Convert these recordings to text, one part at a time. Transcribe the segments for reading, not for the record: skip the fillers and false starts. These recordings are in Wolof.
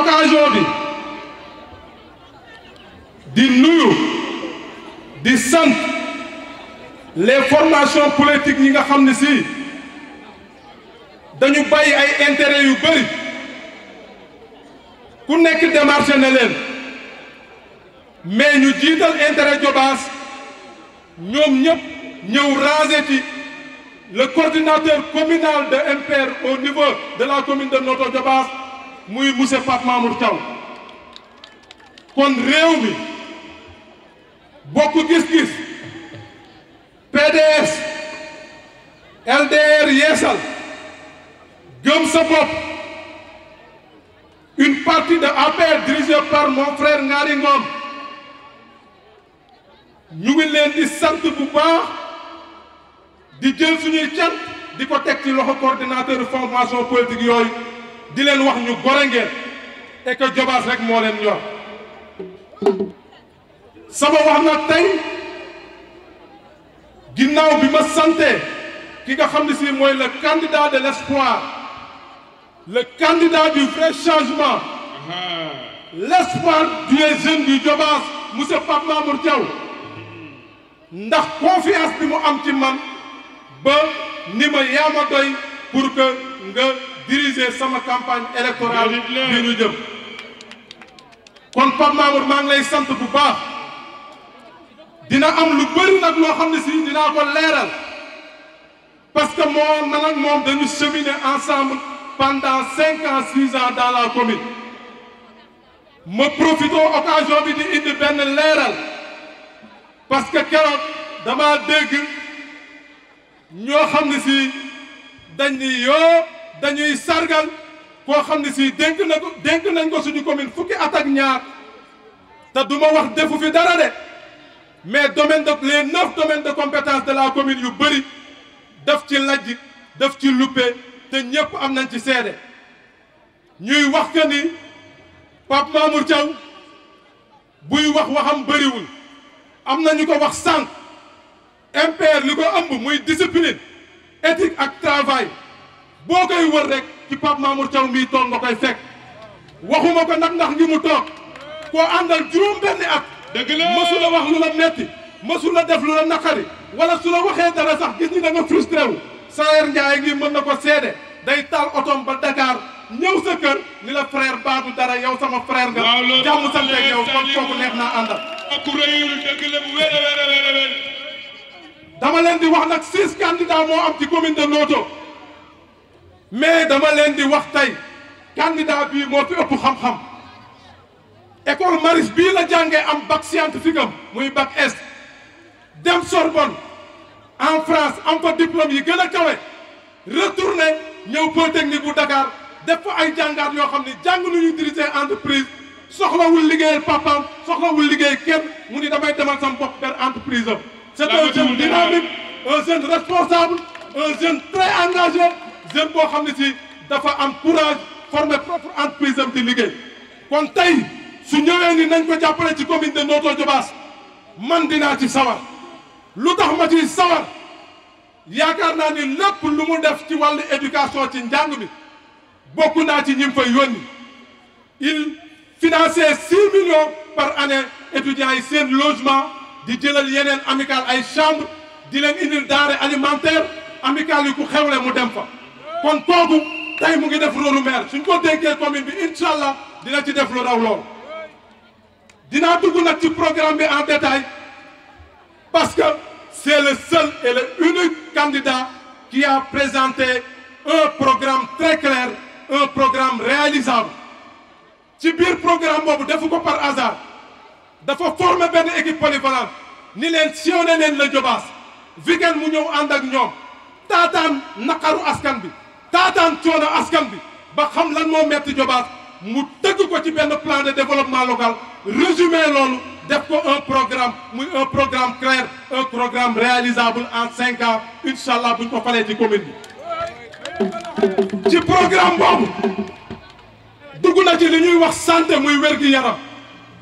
occasion bi di nuyu di sant les formations politiques yi nga xam ne si dañu bàyyi ay intérêt yu bëri ku nekk démarché na leen mais ñu jiital intérêt Diobass ñoom ñëpp ñëw ranger ci le coordinateur communal de MPR au niveau de la commune de Notto Diobass muy monsieur Pape Mamour Thiaw kon réew mi bokk gis-gis PDS LDR Yeesal Gëm Sa Bopp une partie de APR dirigée par mon frère Ngari Ngom ñu ngi leen di sant bu baax di jël suñuy cant di ko teg ci loxo coordinateur de formation politique yooyu di leen wax ñu gore ngeen et que Diobass rek moo leen ñor sama wax nag tey ginnaaw bi ma sante ki nga xam ne si mooy le candidat de l'espoir le candidat du vrai changement l'espoir des jeunes du Diobass monsieur Pape Mamour Thiaw ndax confiance bi mu am ci man ba ni ma yaa ma doy pour que nga diriger sama campagne électorale bi ñu jëm kon Pape Mamour maa ngi lay sant bu baax dina am lu bëri nag loo xam ne si dinaa ko leeral parce que moom man ak moom dañu cheminer ensemble pendant 5 ans 6 ans dans la commune ma profité occasion bi di indi benn leeral parce que keroog dama dégg ñoo xam ne si dañ ni yoo dañuy sargal koo xam ne si dénk nañ ko suñu commune fukki at ak ñaar te du ma wax defu fi dara de mais les 9 domaines de compétence de la commune yu bëri daf ci lajj daf ci luppe te ñëpp am nañ ci seede ñuy wax que ni Pape Mamour Thiaw buy wax waxam bëriwul am na ñu ko wax sànq MPR li ko ëmb muy discipline éthique ak travail boo koy wër rek ci Pape Mamour Thiaw mii toog nga koy fekk waxuma ko nag ndax ngi mu toog koo àndal juróom benni at dëgg la mësu la wax lu la metti mësu la def lu la naqari wala su la waxee dara sax gis ni da nga frustré wu Sayer Ndiaye ngi mën na ko seede day taal otom ba Dakar ñëw sa kër ni la frère baadu dara yow sama frère nga jàmm sant ak yow kon kooku neex naa àndal dama leen di wax nag 6 candidats moo am ci commune de Notto mais dama leen di wax tey candidat bii moo fi ëpp xam-xam école Maris bii la jàngee am bac scientifique am muy bac S dem Sorbonne en France am fa diplôme yi gën a kawe retourné ñëw Polytechnique bu Dakar def fa ay jàngaat yoo xam ne jàng nañu diriger entreprise soxlawul liggéeyal papaam soxlawul liggéey kenn mu ni damay demal sama bopp ber entreprise am. c'est un jeune dynamique un jeune responsable un jeune très engagé jeune boo xam ne si dafa am courage former propre entreprise am di liggéey kon tey su ñëwee ni nañ ko jàppale ci commune de Notto Diobass man dinaa ci sawar lu tax ma ci sawar yaakaar naa ni lépp lu mu def ci wàllu éducation ci njàng mi bokk naa ci ñi mu fay yónni il finançait 6 millions par année étudiants yi seen logement di jëlal yeneen amical ay chambre di leen indil denrée alimentaire amical yi ku xewle mu dem fa kon kooku tey mu ngi def rôle maire suñ ko dénkee commune bi incha allah dina ci def lu raw loolu dinaa dugg nag ci programme bi en détail parce que c'est le seul et le unique candidat qui a présenté un programme très clair un programme réalisable ci biir programme boobu defu ko par hasard dafa former benn équipe polyvalente ni leen sillonné leen la Diobass weekend mu ñëw ànd ak ñoom taataan naqaru askan bi taataan coono askan bi ba xam lan moo metti Diobass mu tëgg ko ci benn plan de développement local résumé loolu def ko un programme muy un programme clair un programme réalisable en 5 ans incha allah buñ ko falee ci commune bi ci programme boobu dugg na ci li ñuy wax santé muy wér-gi-yaram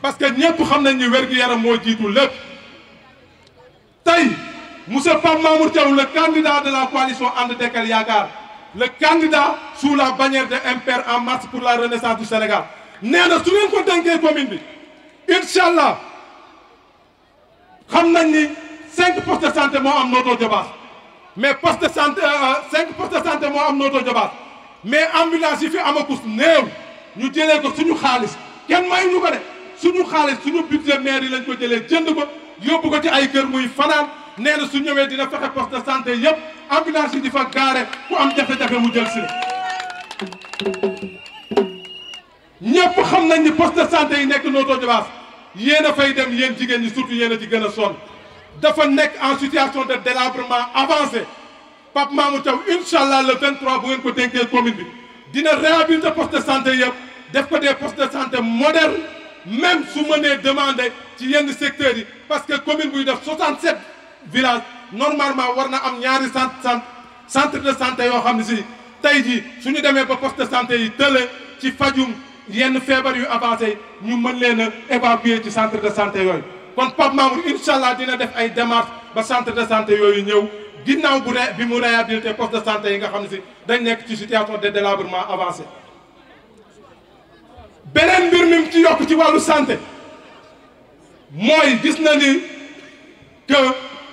parce que ñëpp xam nañ ni wér-gi-yaram moo jiitu lépp tey monsieur Pape Mamour Thiaw le candidat de la coalition And Dekkal Yaakaar le candidat sous la bannière de MPR en marche pour la renaissance du Sénégal nee na su ngeen ko dénkee commune bi incha allah xam nañ ni 5 postes de santé moo am Notto Diobass mais poste de santé 5 postes de santé moo am Notto Diobass mais ambulance yi fi amakus néew ñu jëlee ko suñu xaalis kenn mayu ñu ko de suñu xaalis suñu budget maire yi lañ ko jëlee jënd ko yóbbu ko ci ay kër muy fanaan nee na su ñëwee dina fexe poste de santé yëpp ambulance yi di fa gaare ku am jafe-jafe mu jël si ñëpp xam nañ ni poste de santé yi nekk Notto Diobass yéen a fay dem yéen jigéen ñi surtout yéen a ci gën a sonn dafa nekk en situation de délabrement avancé Pape Mamour Thiaw incha allah le 23 bu ngeen ko dénkee commune bi dina réhabiliter poste de santé yëpp def ko des postes de santé modernes même su mënee demander ci yenn secteurs yi parce que commune buy def 67 villages normalement war na am ñaari centre de santé yoo xam ne si tey jii suñu demee ba poste de santé yi tële ci fajum yenn feebar yu avancé ñu mën leen a évacuer ci centre de santé yooyu kon Pape Mamour incha allah dina def ay démarches ba centre de santé yooyu ñëw ginnaaw bi mu réhabilité poste de santé yi nga xam ne si dañ nekk ci situation de délabrement avancé beneen mbir mi ci yokk ci wàllu santé mooy gis na ni que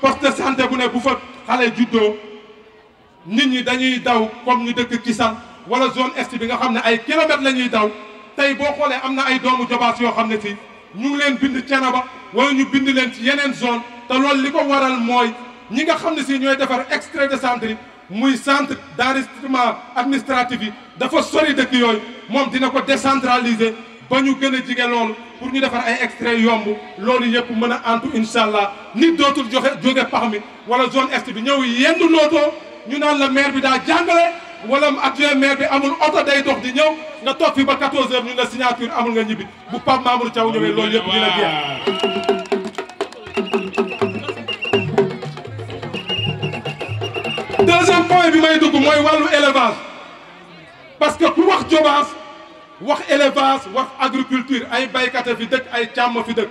poste de santé bu ne bu fa xale juddoo nit ñi dañuy daw comme ñu dëkk Kisane wala zone est bi nga xam ne ay kilomètres la ñuy daw tey boo xoolee am na ay doomu Diobass yoo xam ne si ñu ngi leen bind Thiénaba wala ñu bind leen ci yeneen zone te loolu li ko waral mooy ñi nga xam ne si ñooy defar extrait de centre yi muy centre d'enregistrement administratif yi dafa sori dëkk yooyu moom dina ko décentraliser ba ñu gën a jige loolu pour ñu defar ay extrait yomb loolu yëpp mën a antu incha allah nit dootul jóge pax mi wala zone est bi ñëw yendu Notto ñu naan la maire bi daa jàngale wala adjoint maire bi amul oto day dox di ñëw nga toog fi ba 14h ñu la signature amul nga ñibbi bu Pape Mamour Thiaw ñëwee loolu yëpp dina jeex. deuxième point bi may dugg mooy wàllu élevage parce que ku wax Diobass wax élevage wax agriculture ay baykat fi dëkk ay càmm fi dëkk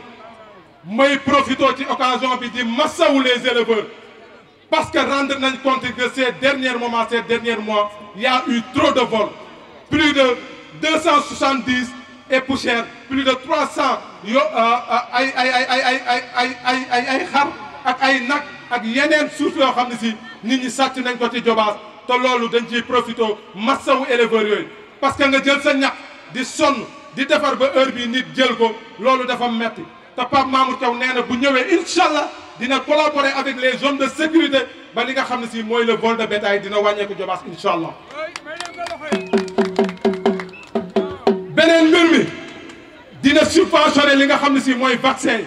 may profito ci occasion bi di massawu les éleveurs parce que rendre nañ compte que ces derniers moments ces derniers mois il y a eu trop de vols plus de 270 et poussière plus de 300 yo ay xar ak ay nag ak yeneen suuf yoo xam ne si nit ñi sàcc nañ ko ci Diobass te loolu dañ ciy profito massawu éleveurs yooyu parce que nga jël sa ñax di sonn di defar ba heure bi nit jël ko loolu dafa metti te Pape Mamour Thiaw nee na bu ñëwee incha allah dina collaborer avec les zones de sécurité ba li nga xam ne si mooy le vol de bétail dina wàññeeku Diobass incha allah. beneen mbir mi dina subventionné li nga xam ne si mooy vaccin yi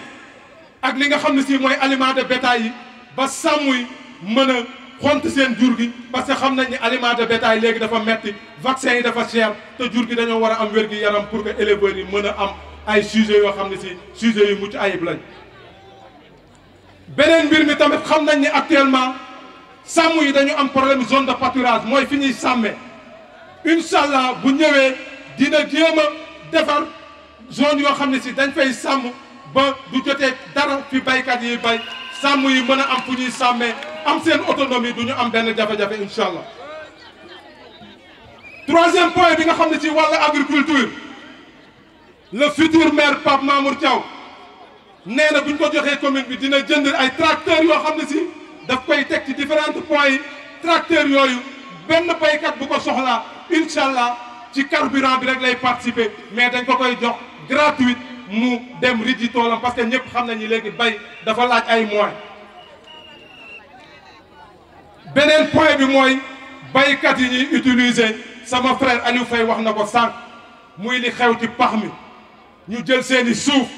ak li nga xam ne si mooy aliment de bétail yi ba sàmm yi mën a xont seen jur gi parce que xam nañ ni aliment de bétail léegi dafa metti vaccin yi dafa cher te jur gi dañoo war a am wér-gi-yaram pour que éleveurs yi mën a am ay sujets yoo xam ne si sujets yu mucc ayib lañ. beneen mbir mi tamit xam nañ ni actuellement sàmm yi dañu am problème zone de pâturage mooy fi ñuy sàmmee incha allah bu ñëwee dina jéem a defar zone yoo xam ne si dañ fay sàmm ba du jotee dara fi baykat yi bay sàmm yi mën a am fu ñuy sàmmee am seen autonomie du ñu am benn jafe-jafe incha allah. troisième point bi nga xam ne ci wàllu agriculture le futur maire Pape Mamour Thiaw nee na bu ñu ko joxee commune bi dina jënd ay tracteurs yoo xam ne si daf koy teg ci différents points yi tracteurs yooyu benn baykat bu ko soxlaa incha allah ci carburant bi rek lay participer mais dañ ko koy jox gratuite mu dem riji toolam parce que ñëpp xam nañu léegi bay dafa laaj ay moyens. beneen point bi mooy baykat yi ñuy utiliser sama frère Aliou Faye wax na ko sànq muy li xew ci pax mi ñu jël seeni suuf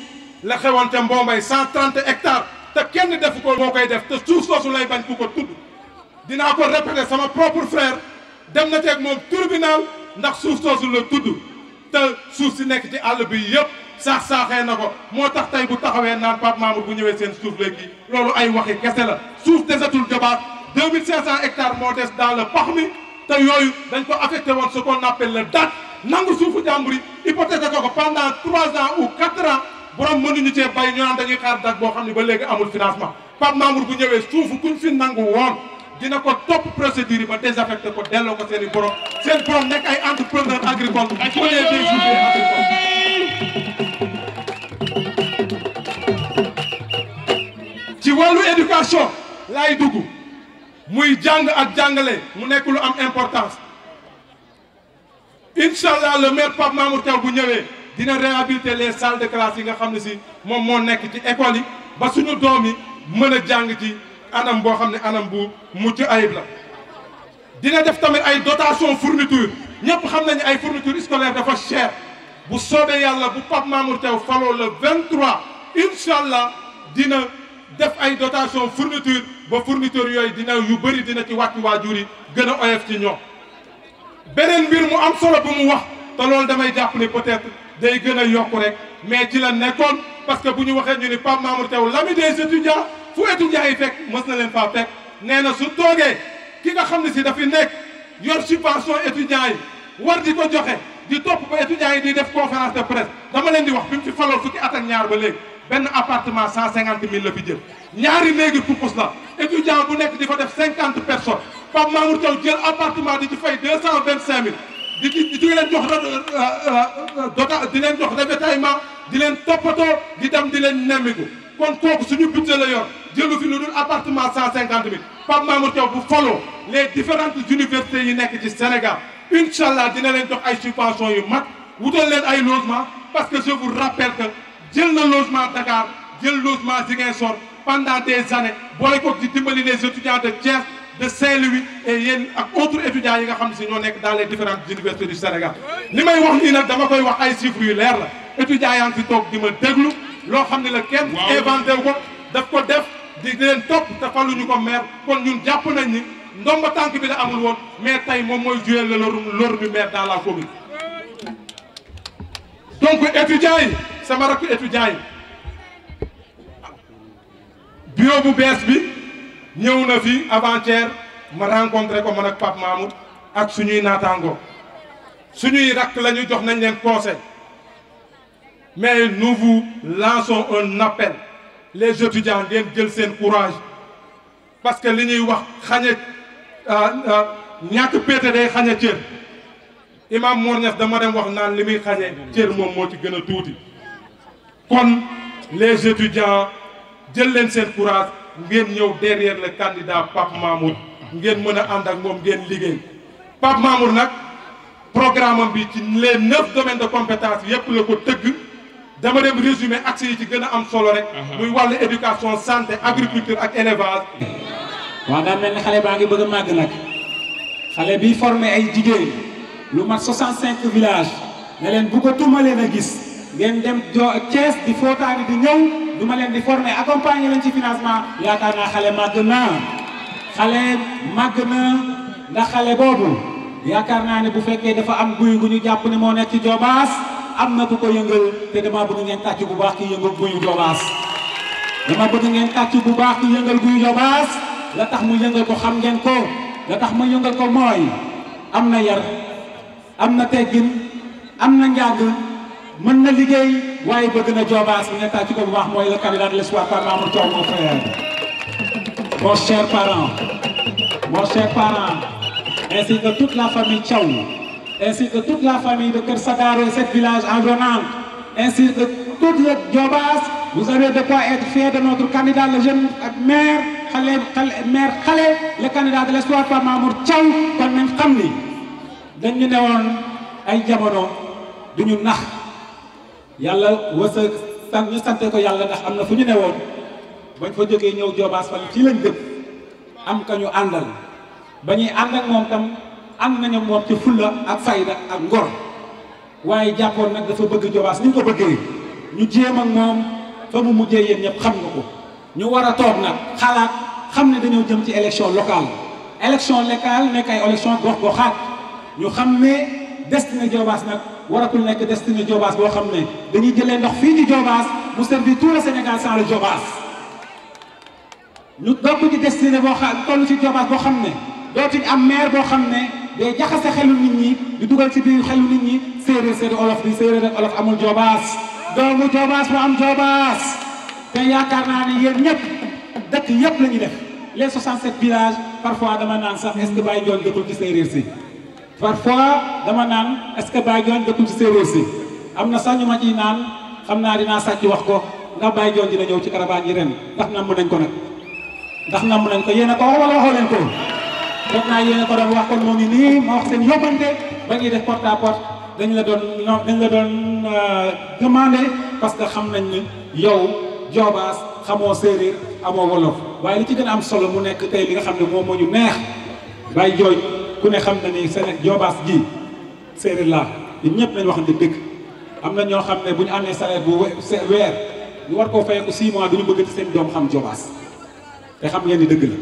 la xewante Mbombay 130 hectares te kenn defu ko moo koy def te suuf soosu lay bañ ku ko tudd dinaa ko répéter sama propre frère dem na teeg moom tribunal ndax suuf soosu la tudd te suuf si nekk ci àll bi yëpp saaxee na ko moo tax tey bu taxawee naan Pape Mamour bu ñëwee seen suuf léegi loolu ay waxi kese la suuf desatul Diobass 2500 hectares moo des dans le pax mi te yooyu dañ ko affecté woon ce qu'on appelle le DAT nangu suufu jàmbur yi hypothèque ko pendant 3 ans ou 4 ans borom mënuñu cee bay ñu naan dañuy xaar DAT boo xam ne ba léegi amul financement Pape Mamour bu ñëwee suufu kuñ fi nangu woon dina ko topp procédure yi ba désaffecté ko delloo ko seen i borom nekk ay entrepreneur agricole au lieu des ouvriers agricoles ci wàllu éducation laay dugg muy jàng ak jàngale mu nekk lu am importance Inch'Allah le maire Pape Mamour Thiaw bu ñëwee dina réhabiliter les salles de classe yi nga xam ne si moom moo nekk ci école yi ba suñu doom yi mën a jàng ci anam boo xam ne anam bu mucc ayib la. dina def tamit ay dotation fourniture ñëpp xam nañu ay fourniture scolaire dafa cher bu soobee yàlla bu Pape Mamour Thiaw faloo le 23 Inch'Allah dina def ay dotation fourniture ba fourniture yooyu dina yu bëri dina ci wàcc waajur yi gën a oyof ci ñoom. beneen mbir mu am solo bu mu wax te loolu damay jàpp ne peut-être day gën a yokku rek mais ci la nekkoon parce que bu ñu waxee ñu ni Pape Mamour Thiaw l'ami des étudiants fu étudiants yi fekk mës na leen faa fekk nee na su toogee ki nga xam ne si dafi nekk yor subvention étudiants yi war di ko joxe di topp ba étudiants yi di def conférence de presse dama leen di wax bi mu fi faloo fukki at ak ñaar ba léegi benn appartement 150 000 la fi jël ñaari léegi pupus la étudiant bu nekk di fa def 50 personnes Pape Mamour Thiaw jël appartement di ci fay 225 000 di leen jox di leen jox ravitaillement di leen toppatoo di dem di leen nemmiku kon kooku suñu budget la yor jëlu fi lu dul appartement 150 000 Pape Mamour Thiaw bu faloo les différentes universités yi nekk ci Sénégal Inch'Allah dina leen jox ay subventions yu mag wutal leen ay logement parce que je vous rappelle que jël na logement Dakar jël logement Ziguinchor pendant des années boole ko di dimbali les étudiants de Thiès de Saint-Louis et yéen ak autres étudiants yi nga xam ne si ñoo nekk dans les différentes universités du Sénégal. li may wax nii nag dama koy wax ay chiffres yu leer la étudiants yaa ngi fi toog di ma déglu loo xam ne la kenn inventé wu ko daf ko def di leen topp te faluñu ko maire kon ñun jàpp nañ ni ndomba tànk bi la amul woon mais tey moom mooy jouer le rôle du maire dans la commune. donc étudiants yi sama rakk étudiants yi bureau bu bees bi ñëw na fi avant-hier ma rencontré ko man ak Pape Mamour ak suñuy naataango suñuy rakk la ñu jox nañ leen conseil mais nous vous lançons un appel les étudiants ngeen jël seen courage parce que li ñuy wax xañe ñàkk péete day xañe cër imam Mor Niass dama dem wax naan li muy xañe cër moom moo ci gën a tuuti kon les étudiants jël leen seen courage ngeen ñëw derrière le candidat Pape Mamour ngeen mën a ànd ak moom ngeen liggéey Pape Mamour nag programme am bi ci les 9 domaines de compétence yépp la ko tëgg dama dem résumé accès yi ci gën a am solo rek. muy wàllu éducation santé agriculture ak élevage. waaw daa mel ni xale baa ngi bëgg a màgg nag xale bi formé ay jigéen lu mat 65 villages ne leen bu ko tuumalee a gis ngeen dem Thiès di footaani di ñëw du ma leen di former accompagner leen ci financement yaakaar naa xale màgg na ndax xale boobu yaakaar naa ne bu fekkee dafa am guy gu ñu jàpp ne moo nekk ci Diobass am na ku ko yëngal te dama bëgg ngeen tàcc bu baax ki yëngal guyu Diobass dama bëgg ngeen tàcc bu baax ki yëngal guyu Diobass la tax mu yëngal ko xam ngeen ko la tax mu yëngal ko mooy am na yar am na teggin am na njàng mën na liggéey waaye bëgg na Diobass ngeen tàcc ko bu baax mooy le candidat de l'espoir Pape Mamour Thiaw mon frère. Mon cher parent ainsi que toute la famille Thiaw ainsi que toute la famille de Kër Sadaro et 7 villages environnants ainsi que toute le Diobass, vous avez de quoi être fiers de notre candidat le jeune maire le candidat de l'espoir Pape Mamour Thiaw. kon nañ xam ni dañ ñu newoon ay jamono duñu nax yàlla wësëg sant ñu sante ko yàlla ndax am na fu ñu newoon bañ fa jógee ñëw Diobass fan ci lañ dëkk am ka ñu àndal ba ñuy ànd ak moom tam ànd nañu moom ci fulla ak fayda ak ngor waaye jàppoon nag dafa bëgg Diobass ni ñu ko bëggee ñu jéem ak moom fa mu mujjee yéen ñëpp xam nga ko ñu war a toog nag xalaat xam ne dañoo jëm ci élection locale nekk ay élection gox-goxaat ñu xam ne destiné Diobass nag waratul nekk destiné Diobass boo xam ne dañuy jëlee ndox fii ci Diobass mu servir tout le Sénégal sans le Diobass ñu dokk ci destiné boo xam toll ci Diobass boo xam ne dootuñ am maire boo xam ne day jaxase xelu nit ñi di dugal ci biir xelu nit ñi séeréer olof bi séeréer ak olof amul Diobass doomu Diobass bu am Diobass te yaakaar naa ne yéen ñëpp dëkk yëpp la ñuy def les 67 villages parfois dama naan sax est-ce que Baye Ndione dëkkul ci séeréer si parfois dama naan est-ce que Baye Ndione dëkkul ci séeréer si am na sax ñu ma ciy naan xam naa dinaa sàcc wax ko ndax Baye Dione dina ñëw ci caravane yi ren ndax namm nañ ko nag ndax namm nañ ko yéen a ko wax wala waxoo leen ko def naa yéen a ko doon wax kon moo ngi nii ma wax seen yóbbante ba ñuy def porte à porte dañ la doon demandé parce que xam nañ ne yow Diobass xamoo séeréer amoo wolof waaye li ci gën a am solo mu nekk tey li nga xam ne moom moo ñu neex Baye Dione ku ne xam na ni Diobass ji séeréer laa ñun ñëpp nañ waxante dëgg am na ñoo xam ne bu ñu amee salaire bu weer ñu war koo fayeeku 6 mois duñu bëgg ci seen doom xam Diobass te xam ngeen ni dëgg la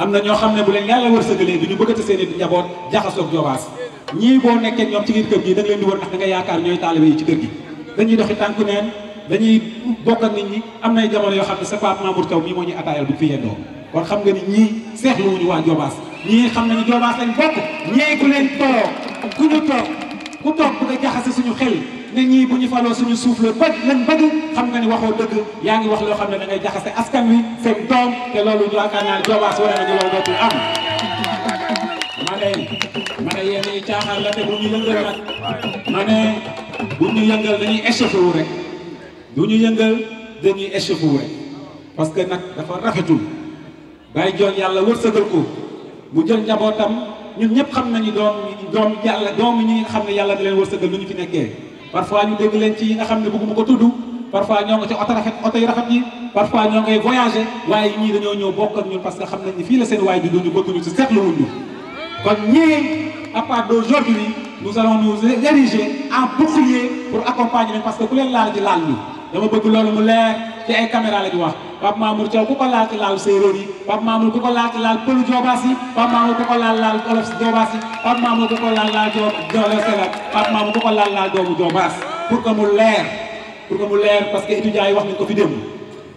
am na ñoo xam ne bu leen yàlla wërsëgalee duñu bëgg ci seen i njaboot jaxasoog Diobass ñii boo nekkee ñoom ci biir kër gi da nga leen di wër ndax da nga yaakaar ñooy taalibe yi ci kër gi dañuy doxi tànku neen dañuy bokk ak nit ñi am nay jamono yoo xam ne sa Pape Mamour Thiaw mii moo ñuy ataayal bu fi yendoo kon xam nga ni ñii seexluwuñu waa Diobass ñii xam nañu Diobass lañ bokk ñii ku leen toog ku toog bëgg a jaxase suñu xel ne ñii bu ñu faloo suñu suuf la lañ bëgg xam nga ni waxoo dëgg yaa ngi wax loo xam ne da ngay jaxase askan wi seen doom te loolu yaakaar naa ne Diobass wane nañu loolu dootul am ma ne yéen ñi caaxaan la te bu ñu yëngal nag ma ne bu ñu yëngal dañuy échauffé wu rek bu ñu yëngal dañuy échauffé wu rek parce que nag dafa rafetul Baye Dione yàlla wërsëgal ko mu jël njabootam ñun ñëpp xam nañu doom yàlla doom ñi nga xam ne yàlla da leen wërsëgal lu ñu fi nekkee parfois ñu dégg leen ci yi nga xam ne bëgguma ko tudd parfois ñoo nga ci oto yu rafet yi parfois ñoo ngay voyager waaye ñii dañoo ñëw bokk ak ñun parce que xam nañ ni fii la seen waay di ñu bëgg ñu ci seetluwuñ ñu kon ñii à part d'aujourd'hui nous allons nous ériger en bouclier pour accompagner leen parce que ku leen laal ci laal ñu dama bëgg loolu mu leer ci ay caméra la di wax Pape Mamour Thiaw ku ko laal ci laal séeréer yi Pape Mamour ku ko laal ci laal pëlu Diobass yi Pape Mamour ku ko laal olof Diobass yi Pape Mamour ku ko laal doole Sénégal Pape Mamour ku ko laal doomu Diobass pour que mu leer parce que étudiants yi wax nañ ko fi démb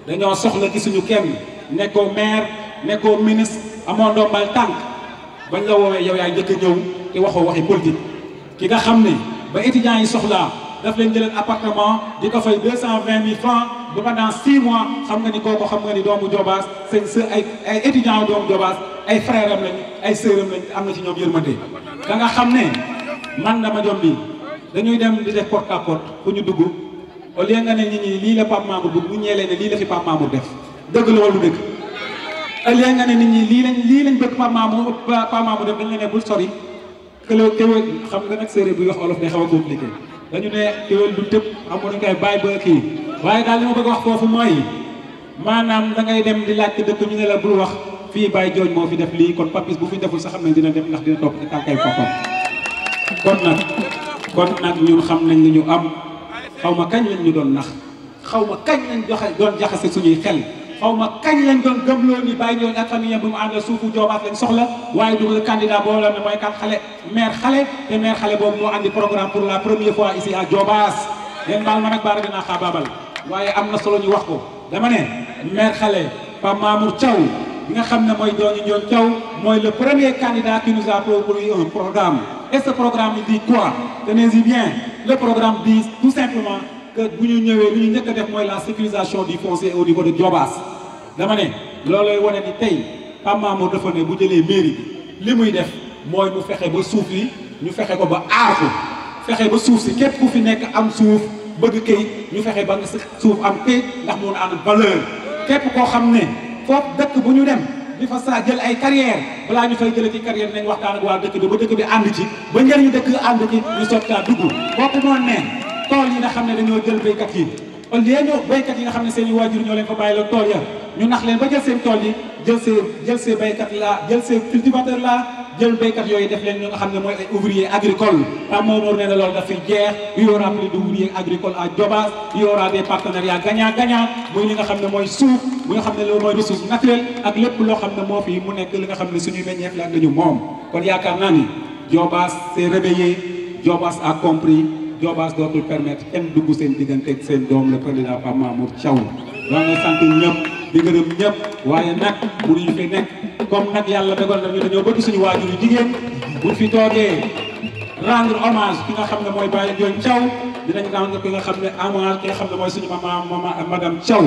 dañoo soxla ci suñu kenn nekkoo maire nekkoo ministre amoo ndombal tànk bañ la woowee yow yaay njëkk a ñëw te waxoo waxi politique ki nga xam ne ba étudiants yi soxlaa daf leen jëleen appartement di ko fay 220 000 francs ba pendant 6 mois xam nga ni kooku xam nga ni doomu Diobass seen ay étudiants doomu Diobass ay frères am lañ ay sœurs am lañ am na ci ñoom yërmande da nga xam ne man dama jom bi dañuy dem di def porte à porte fu ñu dugg au lieu nga ne nit ñi lii la Pape Mamour bu ñeelee ne lii la fi Pape Mamour def dëgg la wala du dëgg au lieu nga ne nit ñi lii lañ bëgg Pape Mamour def dañ la ne bul sori kéwél xam nga nag séeréer buy wax olof day xaw a compliqué dañu ne kéwél du tëb amoon nañu koy bàyyi ba kii waaye daal li ma bëgg wax foofu mooy maanaam da ngay dem di laajte dëkk ñu ne la bul wax fii Baye Dione moo fi def lii kon papis bu fi deful sax xam nañ dina def ndax dina topp ci tànkay boppam kon nag ñun xam nañ li ñu am xaw ma kañ lañ ñu doon nax xaw ma kañ lañ doon jaxase suñuy xel xaw ma kañ lañ doon gëmloo ni Baye Dione ak famille bu mu àndal suufu Diobass lañ soxla waaye du le candidat boo la ne mooy kat maire xale boobu moo andi programme pour la première fois ici à Diobass leen baal ma nag baara dinaa xaabaabal waaye am na solo ñu wax ko dama ne maire xale Pape Mamour Thiaw bi nga xam ne mooy dooni Ndione Thiaw mooy le premier candidat qui nous a proposé un programme et ce programme il dit quoi tenez-y bien le programme dit tout simplement que bu ñu ñëwee lu ñu njëkk a def mooy la sécurisation du foncier au niveau de Diobass dama ne loolooy wane ni tey Pape Mamour dafa ne bu jëlee mairie bi li muy def mooy mu fexe ba suuf yi ñu fexe ko ba aar ko fexe ba suuf si képp ku fi nekk am suuf bëgg këyit ñu fexe ba nga suuf am këyit ndax mun a am valeur képp koo xam ne foofu dëkk bu ñu dem di fa saa jël ay carrière balaa ñu fay jëlee ci carrière nañ waxtaan ak waa dëkk bi ba dëkk bi ànd ci ba njëriñu dëkk ànd ci ñu soog caa dugg kooku noonu ne tool yi nga xam ne dañoo jël béykat yi au lieu ñoo béykat yi nga xam ne seen i waajur ñoo leen fa bàyyi la tool ya ñu nax leen ba jël seen tool yi jël see béykat la jël see cultivateur la jël béykat yooyu def leen ñu nga xam ne mooy ay ouvrier agricole Pape Mamour nee na loolu daf fi jeex il y aura plus d'ouvriers agricoles à Diobass il y aura des partenariats gagnant-gagnant muy li nga xam ne mooy suuf muy nga xam ne loolu mooy ressource naturelle ak lépp loo xam ne moo fi mu nekk li nga xam ne suñuy meññeef la ak lañu moom kon yaakaar naa ni Diobass s'est réveillé Diobass a compris Diobass dootul permettre kenn dugg seen diggante ak seen doom le président Pape Mamour Thiaw waa nga sant ñëpp di gërëm ñëpp waaye nag mënuñu fi nekk comme nag yàlla dogal na ñu dañoo bëgg suñu waajur yu jigéen buñ fi toogee rendre hommage ki nga xam ne mooy Baye Dione Thiaw dinañ rendre ki nga xam ne hommage ki nga xam ne mooy suñu madame Thiaw